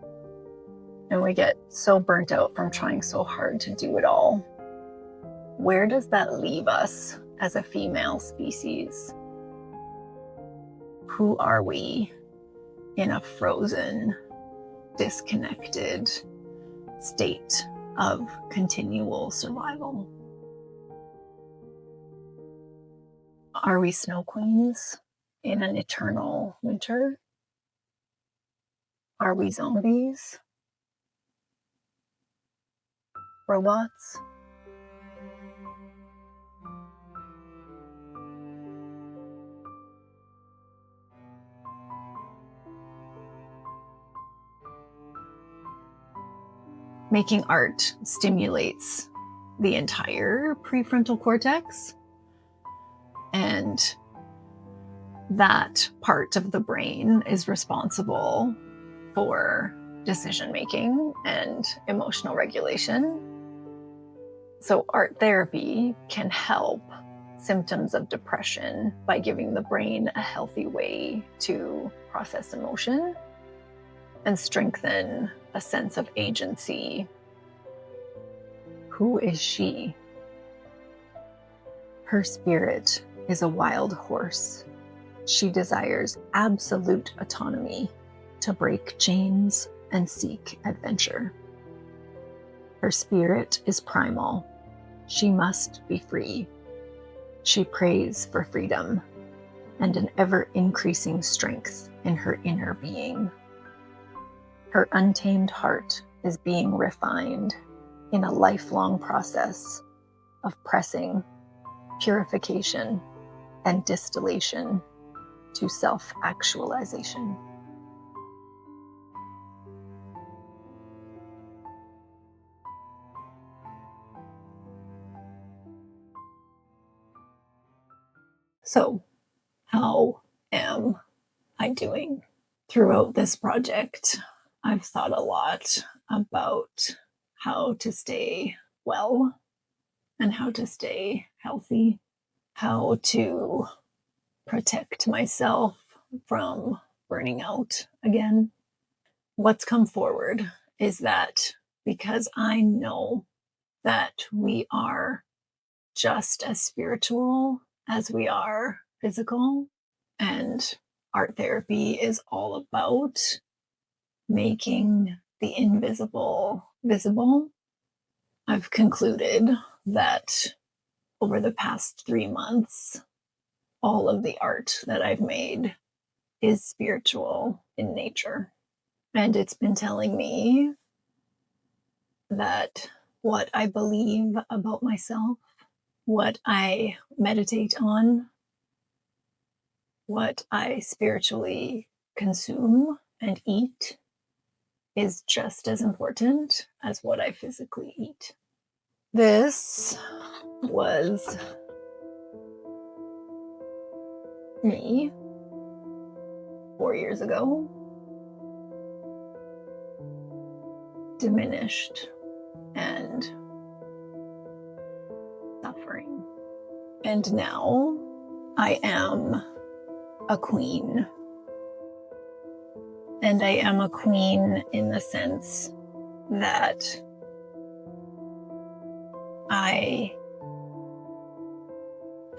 and we get so burnt out from trying so hard to do it all. Where does that leave us as a female species? Who are we in a frozen, disconnected state of continual survival? Are we snow queens in an eternal winter? Are we zombies? Robots? Making art stimulates the entire prefrontal cortex, and that part of the brain is responsible for decision making and emotional regulation. So art therapy can help symptoms of depression by giving the brain a healthy way to process emotion and strengthen a sense of agency. Who is she? Her spirit is a wild horse. She desires absolute autonomy to break chains and seek adventure. Her spirit is primal. She must be free. She prays for freedom and an ever-increasing strength in her inner being. Her untamed heart is being refined in a lifelong process of pressing, purification, and distillation to self-actualization. So, how am I doing? Throughout this project, I've thought a lot about how to stay well and how to stay healthy, how to protect myself from burning out again. What's come forward is that because I know that we are just as spiritual as we are physical, and art therapy is all about making the invisible visible, I've concluded that over the past 3 months, all of the art that I've made is spiritual in nature. And it's been telling me that what I believe about myself, what I meditate on, what I spiritually consume and eat is just as important as what I physically eat. This was me 4 years ago, diminished and suffering. And now I am a queen. And I am a queen in the sense that I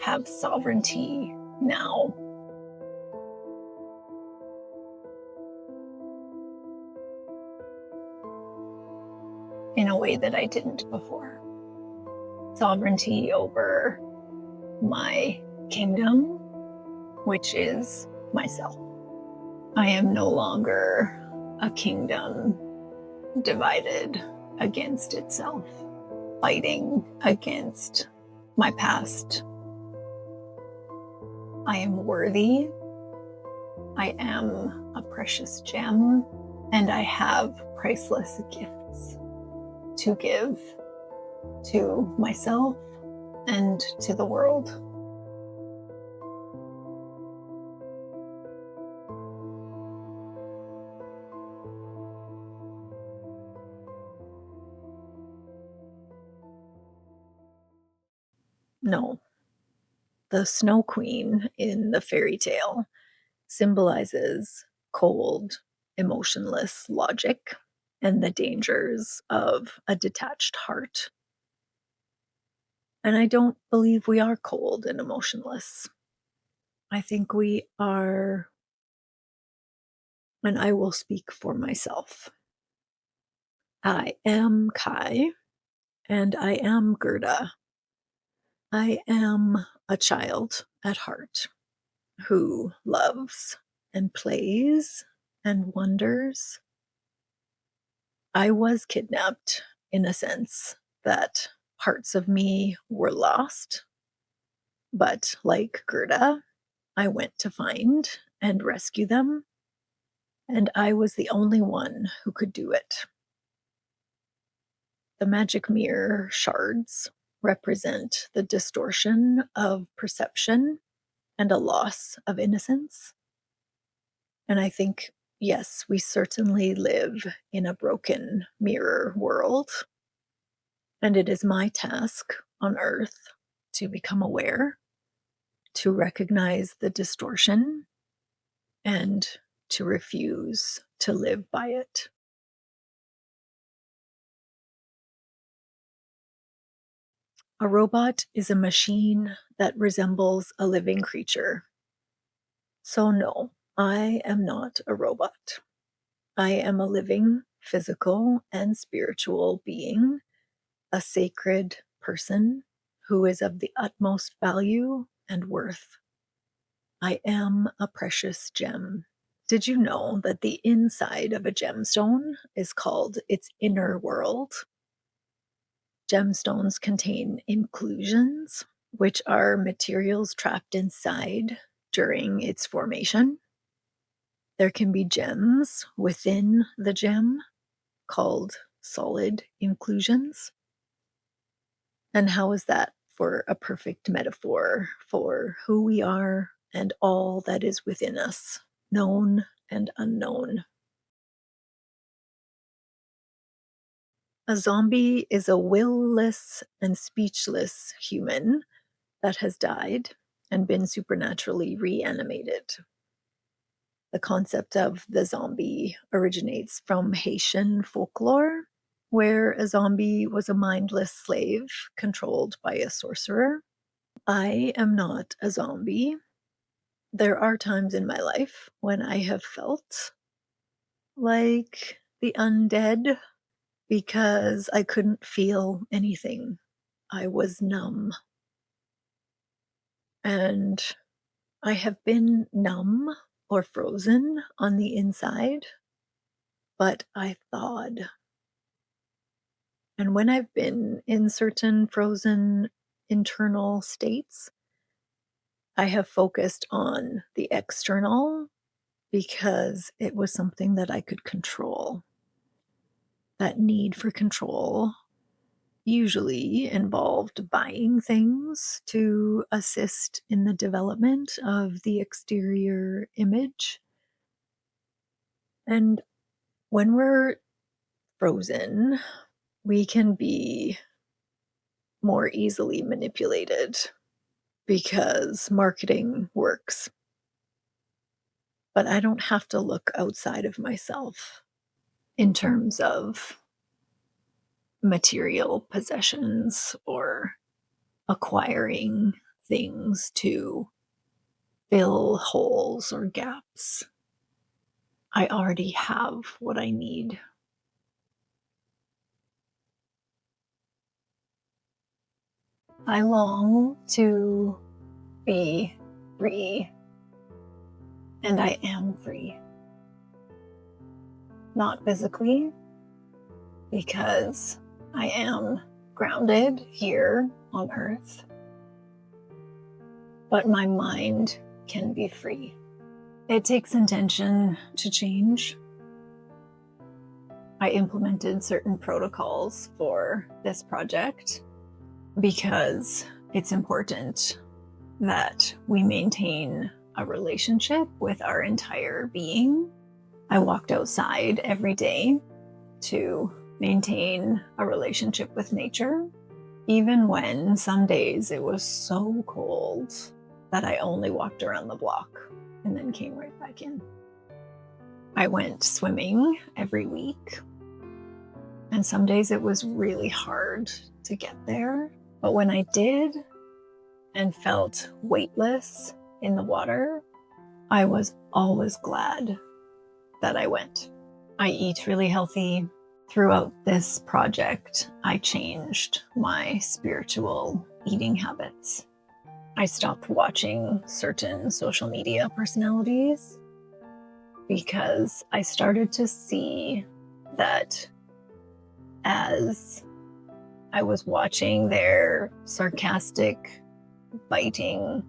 have sovereignty now. In a way that I didn't before. Sovereignty over my kingdom, which is myself. I am no longer a kingdom divided against itself, fighting against my past. I am worthy. I am a precious gem, and I have priceless gifts to give to myself and to the world. No, the Snow Queen in the fairy tale symbolizes cold, emotionless logic and the dangers of a detached heart. And I don't believe we are cold and emotionless. I think we are, and I will speak for myself. I am Kai, and I am Gerda. I am a child at heart who loves and plays and wonders. I was kidnapped in a sense that parts of me were lost, but like Gerda, I went to find and rescue them, and I was the only one who could do it. The magic mirror shards represent the distortion of perception and a loss of innocence. And I think, yes, we certainly live in a broken mirror world. And it is my task on earth to become aware, to recognize the distortion, and to refuse to live by it. A robot is a machine that resembles a living creature. So, no, I am not a robot. I am a living, physical, and spiritual being, a sacred person who is of the utmost value and worth. I am a precious gem. Did you know that the inside of a gemstone is called its inner world? Gemstones contain inclusions, which are materials trapped inside during its formation. There can be gems within the gem called solid inclusions. And how is that for a perfect metaphor for who we are and all that is within us, known and unknown? A zombie is a will-less and speechless human that has died and been supernaturally reanimated. The concept of the zombie originates from Haitian folklore, where a zombie was a mindless slave controlled by a sorcerer. I am not a zombie. There are times in my life when I have felt like the undead because I couldn't feel anything. I was numb. And I have been numb or frozen on the inside, but I thawed. And when I've been in certain frozen internal states, I have focused on the external because it was something that I could control. That need for control usually involved buying things to assist in the development of the exterior image. And when we're frozen, we can be more easily manipulated. because marketing works. But I don't have to look outside of myself in terms of material possessions or acquiring things to fill holes or gaps. I already have what I need. I long to be free, and I am free. Not physically, because I am grounded here on earth, but my mind can be free. It takes intention to change. I implemented certain protocols for this project because it's important that we maintain a relationship with our entire being. I walked outside every day to maintain a relationship with nature, even when some days it was so cold that I only walked around the block and then came right back in. I went swimming every week, and some days it was really hard to get there. But when I did and felt weightless in the water, I was always glad that I went. I eat really healthy. Throughout this project, I changed my spiritual eating habits. I stopped watching certain social media personalities because I started to see that as I was watching their sarcastic, biting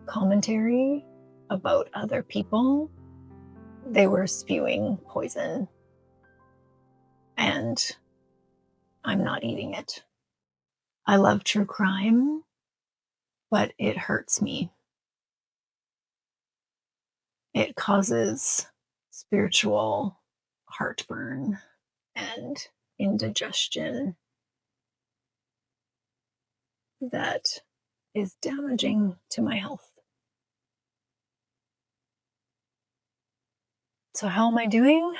commentary about other people, they were spewing poison, and I'm not eating it. I love true crime, but it hurts me. It causes spiritual heartburn and indigestion that is damaging to my health. So how am I doing?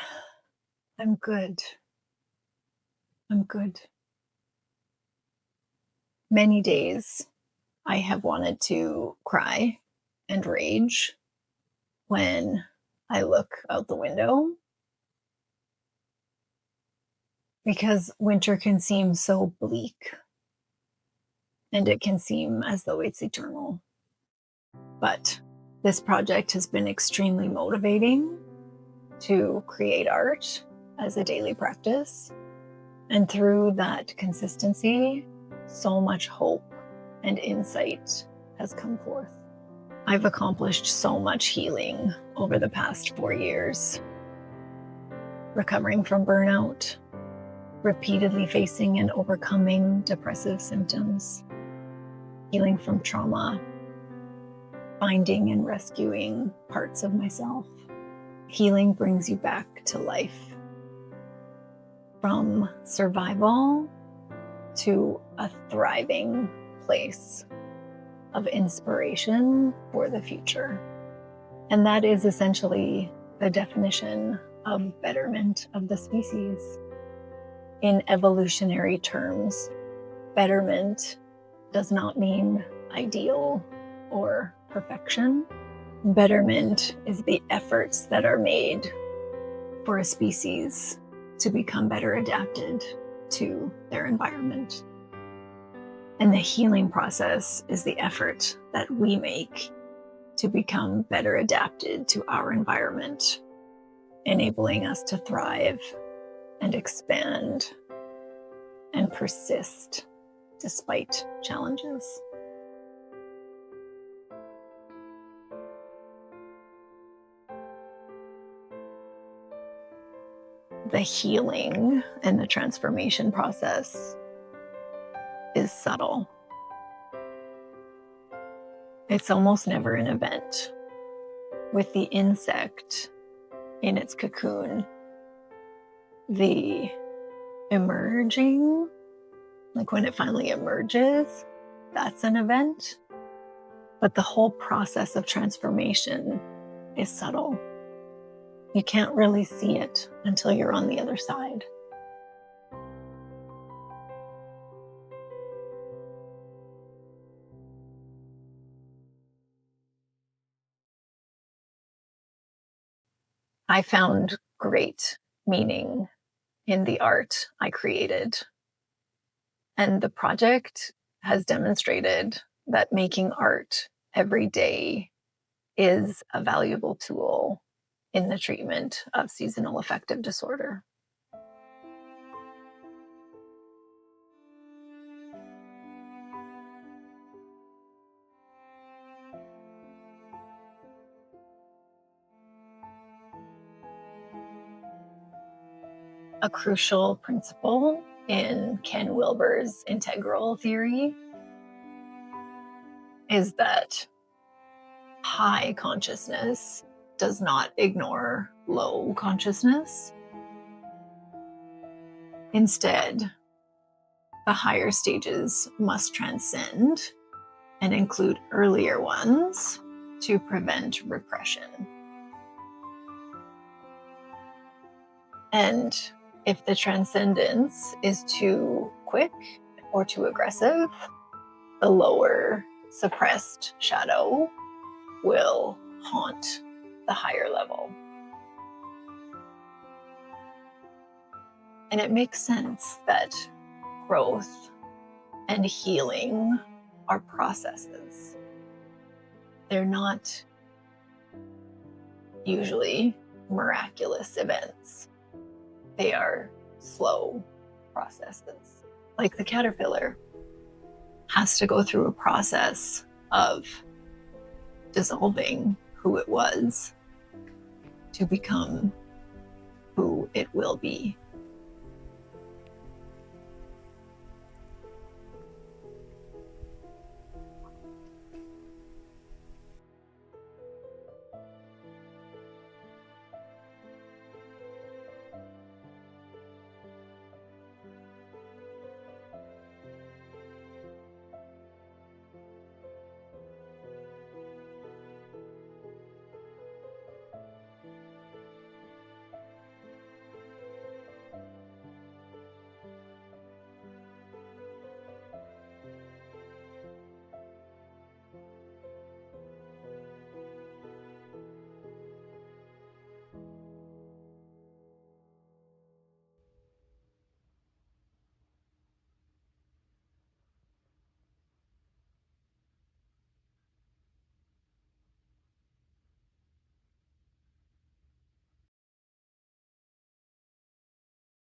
I'm good. I'm good. Many days I have wanted to cry and rage when I look out the window, because winter can seem so bleak and it can seem as though it's eternal. But this project has been extremely motivating to create art as a daily practice. And through that consistency, so much hope and insight has come forth. I've accomplished so much healing over the past 4 years. Recovering from burnout, repeatedly facing and overcoming depressive symptoms, healing from trauma, finding and rescuing parts of myself. Healing brings you back to life. From survival to a thriving place of inspiration for the future. And that is essentially the definition of betterment of the species. In evolutionary terms, betterment does not mean ideal or perfection. Betterment is the efforts that are made for a species to become better adapted to their environment. And the healing process is the effort that we make to become better adapted to our environment, enabling us to thrive and expand and persist despite challenges. The healing and the transformation process is subtle. It's almost never an event. With the insect in its cocoon, the emerging, like when it finally emerges, that's an event. But the whole process of transformation is subtle. You can't really see it until you're on the other side. I found great meaning in the art I created. And the project has demonstrated that making art every day is a valuable tool in the treatment of seasonal affective disorder. A crucial principle in Ken Wilber's integral theory is that high consciousness does not ignore low consciousness. Instead, the higher stages must transcend and include earlier ones to prevent repression. And if the transcendence is too quick or too aggressive, the lower suppressed shadow will haunt the higher level. And it makes sense that growth and healing are processes. They're not usually miraculous events. They are slow processes. Like the caterpillar has to go through a process of dissolving who it was to become who it will be.